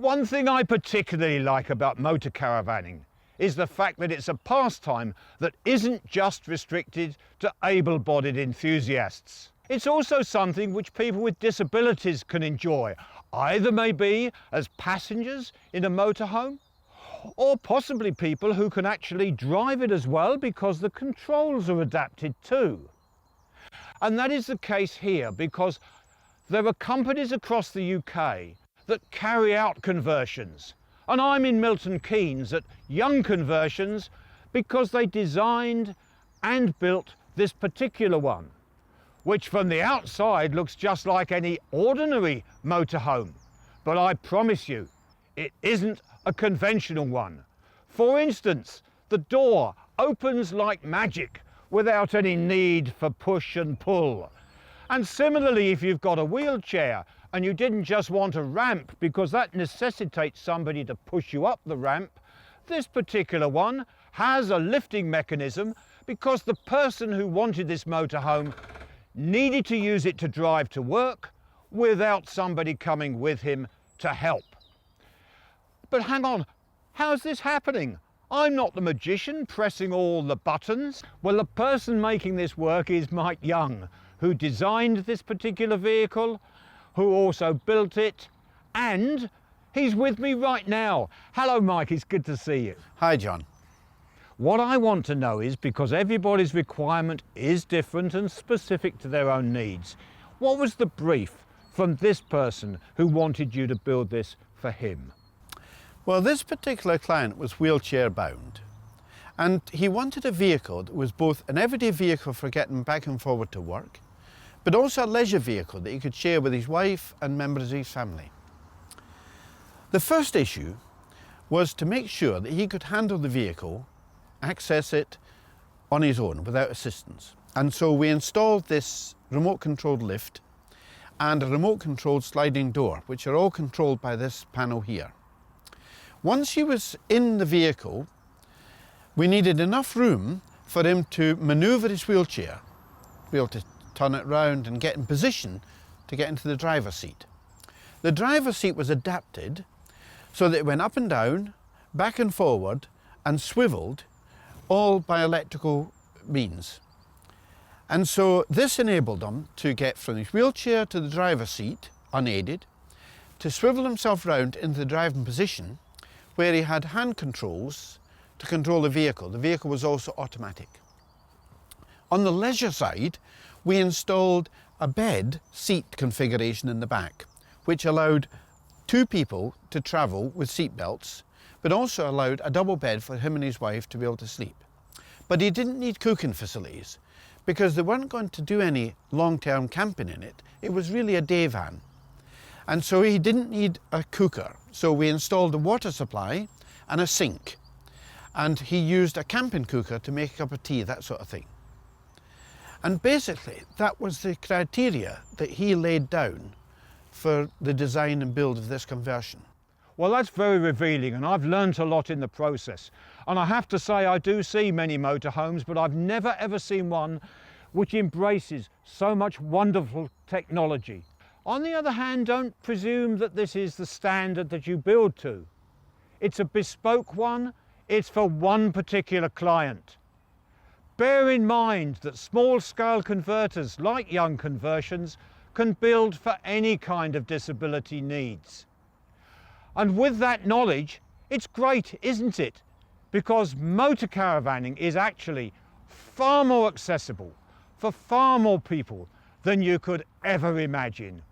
One thing I particularly like about motor caravanning is the fact that it's a pastime that isn't just restricted to able-bodied enthusiasts. It's also something which people with disabilities can enjoy, either maybe as passengers in a motorhome, or possibly people who can actually drive it as well because the controls are adapted too. And that is the case here because there are companies across the UK that carry out conversions. And I'm in Milton Keynes at Young Conversions because they designed and built this particular one, which from the outside looks just like any ordinary motorhome. But I promise you, it isn't a conventional one. For instance, the door opens like magic without any need for push and pull. And similarly, if you've got a wheelchair and you didn't just want a ramp because that necessitates somebody to push you up the ramp, this particular one has a lifting mechanism because the person who wanted this motorhome needed to use it to drive to work without somebody coming with him to help. But hang on, how's this happening? I'm not the magician pressing all the buttons. Well, the person making this work is Mike Young, who designed this particular vehicle, who also built it, and he's with me right now. Hello, Mike, it's good to see you. Hi, John. What I want to know is, because everybody's requirement is different and specific to their own needs, what was the brief from this person who wanted you to build this for him? Well, this particular client was wheelchair bound, and he wanted a vehicle that was both an everyday vehicle for getting back and forward to work, but also a leisure vehicle that he could share with his wife and members of his family. The first issue was to make sure that he could handle the vehicle, access it on his own without assistance. And so we installed this remote controlled lift and a remote controlled sliding door, which are all controlled by this panel here. Once he was in the vehicle, we needed enough room for him to manoeuvre his wheelchair, be able to turn it round and get in position to get into the driver's seat. The driver's seat was adapted so that it went up and down, back and forward, and swiveled, all by electrical means. And so this enabled him to get from his wheelchair to the driver's seat, unaided, to swivel himself round into the driving position, where he had hand controls to control the vehicle. The vehicle was also automatic. On the leisure side, we installed a bed seat configuration in the back, which allowed two people to travel with seat belts, but also allowed a double bed for him and his wife to be able to sleep. But he didn't need cooking facilities because they weren't going to do any long-term camping in it. It was really a day van. And so he didn't need a cooker. So we installed a water supply and a sink. And he used a camping cooker to make a cup of tea, that sort of thing. And basically, that was the criteria that he laid down for the design and build of this conversion. Well, that's very revealing, and I've learnt a lot in the process. And I have to say, I do see many motorhomes, but I've never ever seen one which embraces so much wonderful technology. On the other hand, don't presume that this is the standard that you build to. It's a bespoke one, it's for one particular client. Bear in mind that small-scale converters like Young Conversions can build for any kind of disability needs. And with that knowledge, it's great, isn't it? Because motor caravanning is actually far more accessible for far more people than you could ever imagine.